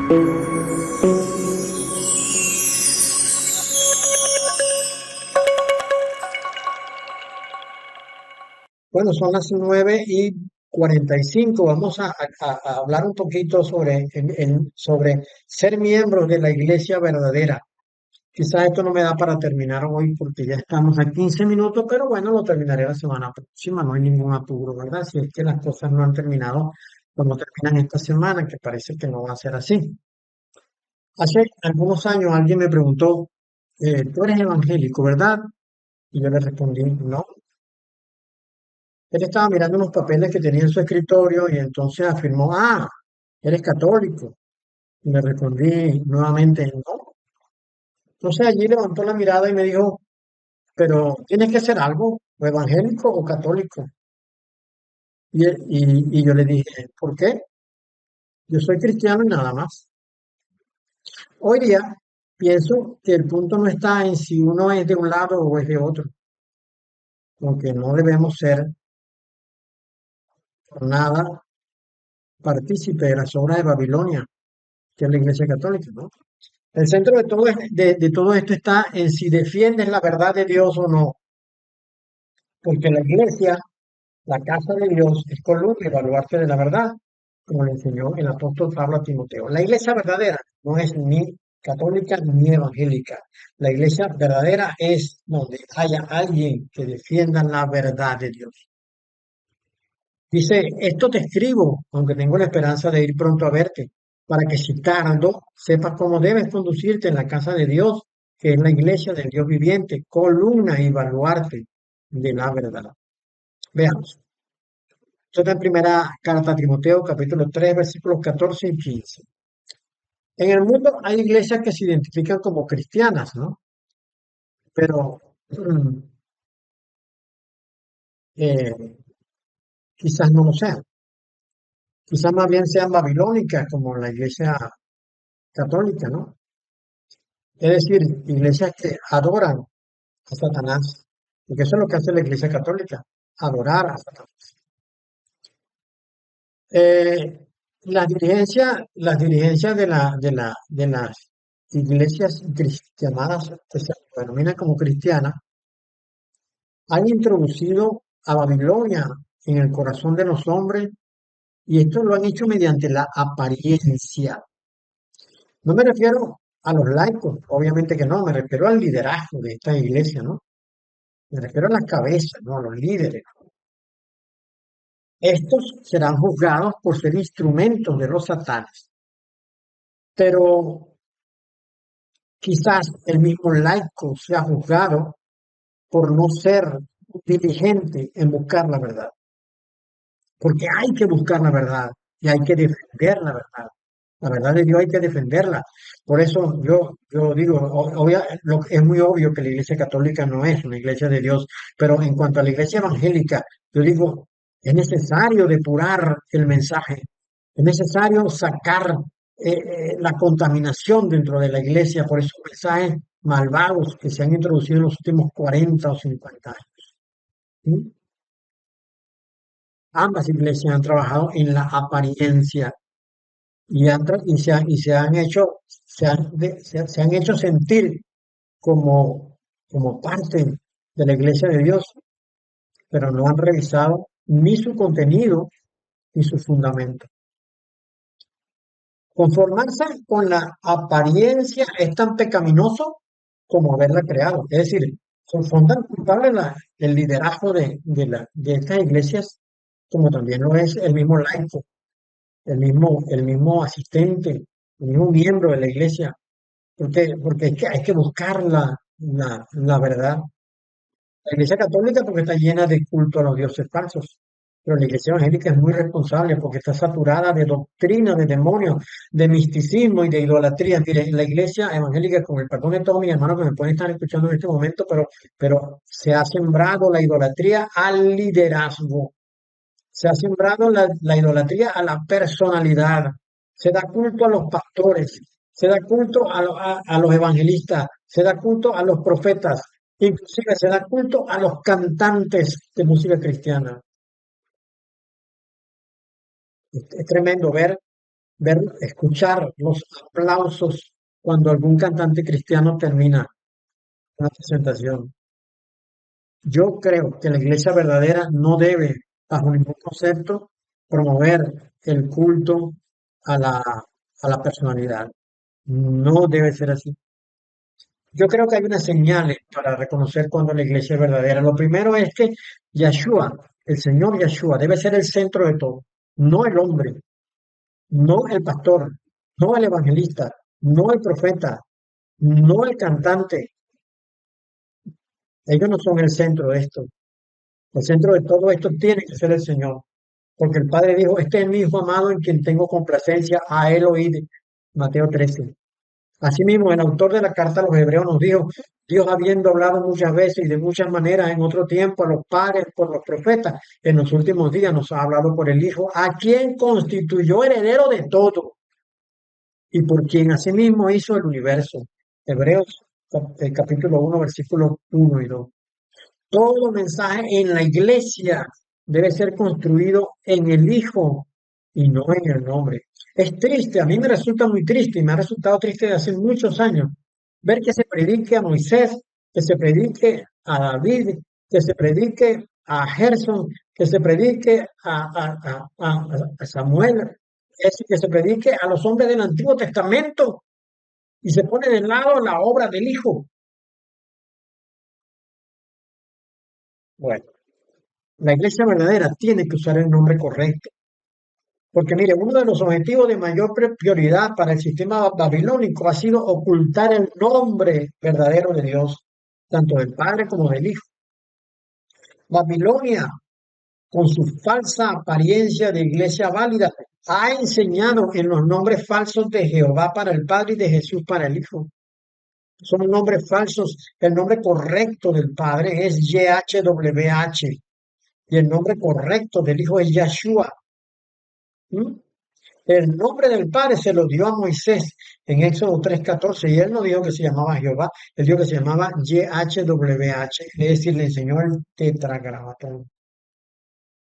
Bueno, son las 9:45. Vamos a hablar un poquito sobre ser miembros de la iglesia verdadera. Quizás esto no me da para terminar hoy porque ya estamos a 15 minutos, pero bueno, lo terminaré la semana próxima. No hay ningún apuro, ¿verdad? Si es que las cosas no han terminado cuando terminan esta semana, que parece que no va a ser así. Hace algunos años alguien me preguntó, tú eres evangélico, ¿verdad? Y yo le respondí, no. Él estaba mirando unos papeles que tenía en su escritorio y entonces afirmó, eres católico. Y le respondí nuevamente, no. Entonces allí levantó la mirada y me dijo, pero tienes que ser algo, o evangélico o católico. Y yo le dije, ¿por qué? Yo soy cristiano y nada más. Hoy día pienso que el punto no está en si uno es de un lado o es de otro, porque no debemos ser por nada partícipe de las obras de Babilonia, que es la Iglesia Católica, ¿no? El centro de todo esto está en si defiendes la verdad de Dios o no, porque la iglesia, la casa de Dios, es columna y baluarte de la verdad, como le enseñó el apóstol Pablo a Timoteo. La iglesia verdadera no es ni católica ni evangélica. La iglesia verdadera es donde haya alguien que defienda la verdad de Dios. Dice, esto te escribo, aunque tengo la esperanza de ir pronto a verte, para que si tardo, sepas cómo debes conducirte en la casa de Dios, que es la iglesia del Dios viviente, columna y baluarte de la verdad. Veamos. Esto está en primera carta a Timoteo, capítulo 3, versículos 14 y 15. En el mundo hay iglesias que se identifican como cristianas, ¿no? Pero eh, quizás no lo sean. Quizás más bien sean babilónicas, como la iglesia católica, ¿no? Es decir, iglesias que adoran a Satanás, porque eso es lo que hace la Iglesia Católica, adorar a Satanás. Las dirigencias de las iglesias llamadas, que se denominan como cristianas, han introducido a Babilonia en el corazón de los hombres y esto lo han hecho mediante la apariencia. No me refiero a los laicos, obviamente que no, me refiero al liderazgo de esta iglesia, ¿no? Me refiero a las cabezas, no a los líderes. Estos serán juzgados por ser instrumentos de los satanes, pero quizás el mismo laico sea juzgado por no ser diligente en buscar la verdad, porque hay que buscar la verdad y hay que defender la verdad. La verdad de Dios hay que defenderla. Por eso yo digo, es muy obvio que la Iglesia Católica no es una iglesia de Dios, pero en cuanto a la Iglesia Evangélica, yo digo, es necesario depurar el mensaje, es necesario sacar la contaminación dentro de la Iglesia por esos mensajes malvados que se han introducido en los últimos 40 o 50 años. ¿Sí? Ambas iglesias han trabajado en la apariencia y se han hecho, se han hecho sentir como parte de la iglesia de Dios, pero no han revisado ni su contenido ni su fundamento. Conformarse con la apariencia es tan pecaminoso como haberla creado. Es decir, son tan culpables el liderazgo de estas iglesias como también lo es el mismo laico, el mismo asistente, el mismo miembro de la iglesia, porque hay que buscar la verdad. La iglesia católica porque está llena de culto a los dioses falsos, pero la iglesia evangélica es muy responsable porque está saturada de doctrina, de demonios, de misticismo y de idolatría. Mire, la iglesia evangélica, con el perdón de todos mis hermanos que me pueden estar escuchando en este momento, pero se ha sembrado la idolatría al liderazgo. Se ha sembrado la idolatría a la personalidad. Se da culto a los pastores. Se da culto a los evangelistas. Se da culto a los profetas. Inclusive se da culto a los cantantes de música cristiana. Es tremendo ver escuchar los aplausos cuando algún cantante cristiano termina una presentación. Yo creo que la iglesia verdadera no debe, bajo ningún concepto, promover el culto a la personalidad. No debe ser así. Yo creo que hay unas señales para reconocer cuando la iglesia es verdadera. Lo primero es que Yeshua, el Señor Yeshua, debe ser el centro de todo, no el hombre, no el pastor, no el evangelista, no el profeta, no el cantante. Ellos no son el centro de esto. El centro de todo esto tiene que ser el Señor. Porque el Padre dijo, este es mi Hijo amado en quien tengo complacencia, a él oíd. Mateo 13. Asimismo, el autor de la carta a los hebreos nos dijo, Dios habiendo hablado muchas veces y de muchas maneras en otro tiempo a los padres por los profetas, en los últimos días nos ha hablado por el Hijo, a quien constituyó heredero de todo y por quien asimismo hizo el universo. Hebreos capítulo 1, versículos 1 y 2. Todo mensaje en la iglesia debe ser construido en el Hijo y no en el nombre. Es triste, a mí me resulta muy triste y me ha resultado triste de hace muchos años ver que se predique a Moisés, que se predique a David, que se predique a Gerson, que se predique a Samuel, que se predique a los hombres del Antiguo Testamento y se pone de lado la obra del Hijo. Bueno, la iglesia verdadera tiene que usar el nombre correcto. Porque mire, uno de los objetivos de mayor prioridad para el sistema babilónico ha sido ocultar el nombre verdadero de Dios, tanto del Padre como del Hijo. Babilonia, con su falsa apariencia de iglesia válida, ha enseñado en los nombres falsos de Jehová para el Padre y de Jesús para el Hijo. Son nombres falsos. El nombre correcto del Padre es YHWH y el nombre correcto del Hijo es Yeshua. ¿Mm? El nombre del Padre se lo dio a Moisés en Éxodo 3:14 y él no dijo que se llamaba Jehová, él dijo que se llamaba YHWH, es decir, le enseñó el tetragramatón.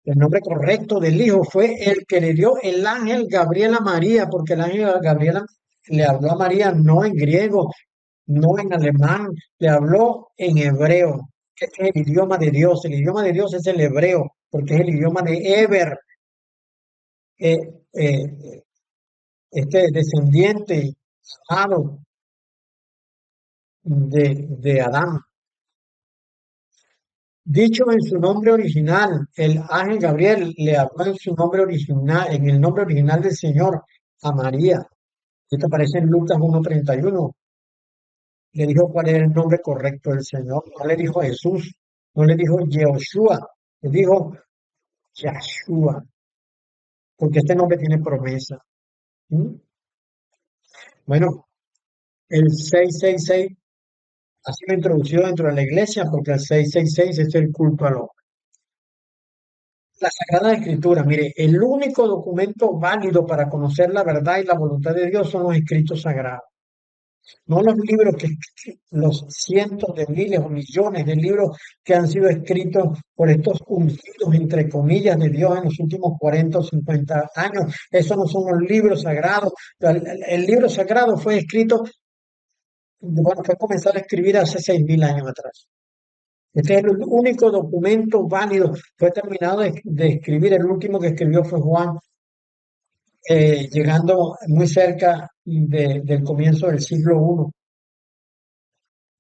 El nombre correcto del Hijo fue el que le dio el ángel Gabriel a María, porque el ángel Gabriel le habló a María no en griego, no en alemán, le habló en hebreo, que es el idioma de Dios. El idioma de Dios es el hebreo, porque es el idioma de Eber, eh, eh, este descendiente amado de Adán. Dicho en su nombre original, el ángel Gabriel le habló en su nombre original, en el nombre original del Señor, a María. Esto aparece en Lucas 1:31. Le dijo cuál era el nombre correcto del Señor. No le dijo Jesús, no le dijo Yehoshua, le dijo Yahshua, porque este nombre tiene promesa. ¿Mm? Bueno, el 666 ha sido introducido dentro de la iglesia porque el 666 es el culto al hombre. La Sagrada Escritura, mire, el único documento válido para conocer la verdad y la voluntad de Dios son los escritos sagrados. No los libros los cientos de miles o millones de libros que han sido escritos por estos ungidos, entre comillas, de Dios en los últimos 40 o 50 años. Esos no son los libros sagrados. El libro sagrado fue escrito, bueno, fue comenzado a escribir hace 6.000 años atrás. Este es el único documento válido. Fue terminado de escribir, el último que escribió fue Juan, llegando muy cerca del comienzo del siglo I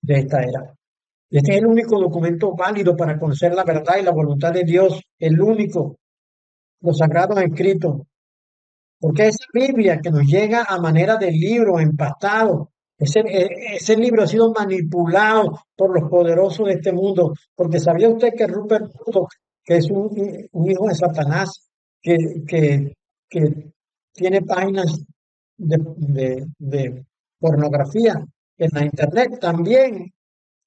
de esta era. Este es el único documento válido para conocer la verdad y la voluntad de Dios, el único, los sagrados escritos. Porque esa Biblia que nos llega a manera de libro empastado, ese libro ha sido manipulado por los poderosos de este mundo. Porque ¿sabía usted que Rupert Murdoch, que es un hijo de Satanás, que, que, que tiene páginas de pornografía en la internet, también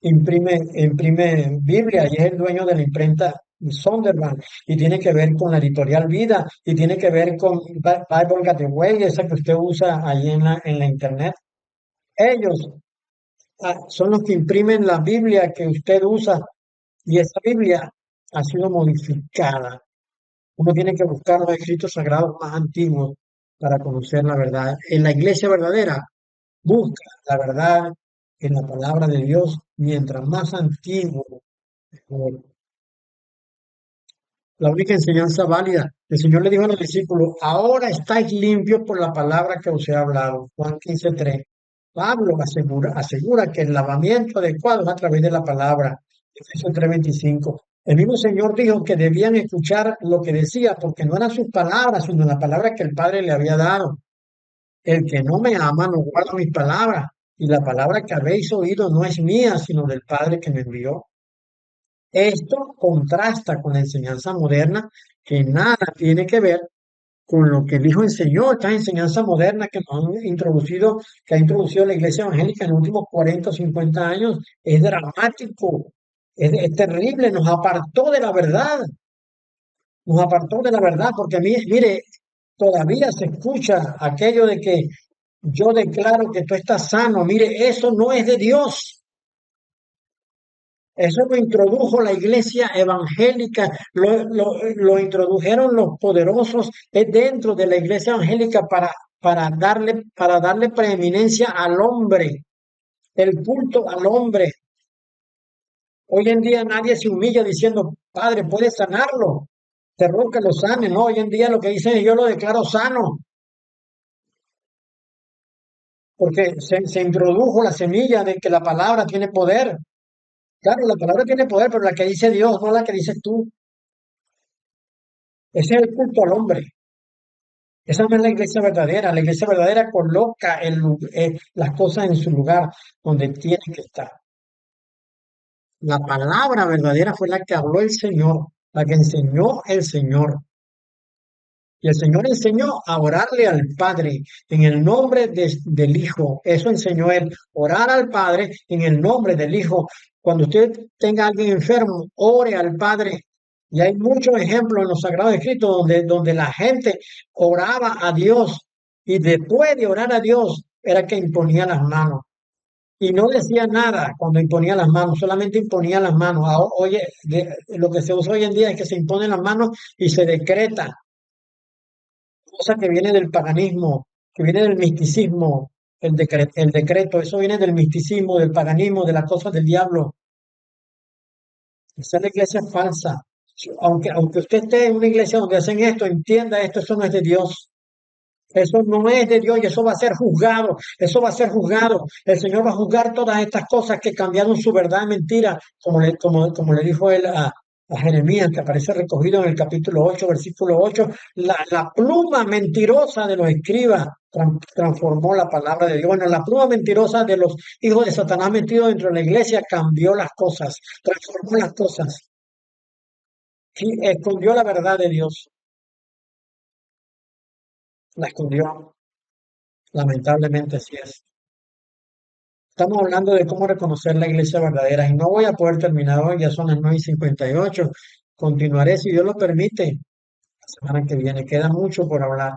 imprime Biblia y es el dueño de la imprenta Sonderman y tiene que ver con la editorial Vida y tiene que ver con Bible Gateway, esa que usted usa ahí en la internet. Ellos son los que imprimen la Biblia que usted usa y esa Biblia ha sido modificada. Uno tiene que buscar los escritos sagrados más antiguos para conocer la verdad. En la iglesia verdadera busca la verdad en la palabra de Dios, mientras más antiguo, mejor. La única enseñanza válida. El Señor le dijo a los discípulos, ahora estáis limpios por la palabra que os he hablado. Juan 15:3. Pablo asegura que el lavamiento adecuado es a través de la palabra. Efesios 3:25. El mismo Señor dijo que debían escuchar lo que decía, porque no eran sus palabras, sino las palabras que el Padre le había dado. El que no me ama no guarda mis palabras, y la palabra que habéis oído no es mía, sino del Padre que me envió. Esto contrasta con la enseñanza moderna, que nada tiene que ver con lo que el Hijo enseñó. Esta enseñanza moderna que ha introducido la Iglesia Evangélica en los últimos 40 o 50 años, es dramático, es terrible, nos apartó de la verdad, porque mire, todavía se escucha aquello de que yo declaro que tú estás sano. Mire, eso no es de Dios. Eso lo introdujo la iglesia evangélica, lo introdujeron los poderosos dentro de la iglesia evangélica para darle preeminencia al hombre, el culto al hombre. Hoy en día nadie se humilla diciendo, Padre, puedes sanarlo, te ruego que lo sane. No, hoy en día lo que dicen es, yo lo declaro sano, porque se introdujo la semilla de que la palabra tiene poder. Claro, la palabra tiene poder, pero la que dice Dios, no la que dices tú. Ese es el culto al hombre. Esa no es la iglesia verdadera. La iglesia verdadera coloca las cosas en su lugar donde tienen que estar. La palabra verdadera fue la que habló el Señor, la que enseñó el Señor. Y el Señor enseñó a orarle al Padre en el nombre del Hijo. Eso enseñó él, orar al Padre en el nombre del Hijo. Cuando usted tenga a alguien enfermo, ore al Padre. Y hay muchos ejemplos en los Sagrados Escritos donde la gente oraba a Dios y después de orar a Dios era que imponía las manos. Y no decía nada cuando imponía las manos, solamente imponía las manos. Oye, lo que se usa hoy en día es que se imponen las manos y se decreta, cosa que viene del paganismo, que viene del misticismo, el decreto, eso viene del misticismo, del paganismo, de las cosas del diablo. Esa es la iglesia falsa. Aunque usted esté en una iglesia donde hacen esto, entienda esto, eso no es de Dios. Eso no es de Dios y eso va a ser juzgado. Eso va a ser juzgado. El Señor va a juzgar todas estas cosas que cambiaron su verdad en mentira, como le dijo él a Jeremías, que aparece recogido en el capítulo 8, versículo 8. La pluma mentirosa de los escribas transformó la palabra de Dios. Bueno, la pluma mentirosa de los hijos de Satanás metidos dentro de la iglesia cambió las cosas, transformó las cosas, y escondió la verdad de Dios, la escondió. Lamentablemente así es. Estamos hablando de cómo reconocer la iglesia verdadera y no voy a poder terminar hoy, ya son las 9:58. Continuaré si Dios lo permite la semana que viene. Queda mucho por hablar.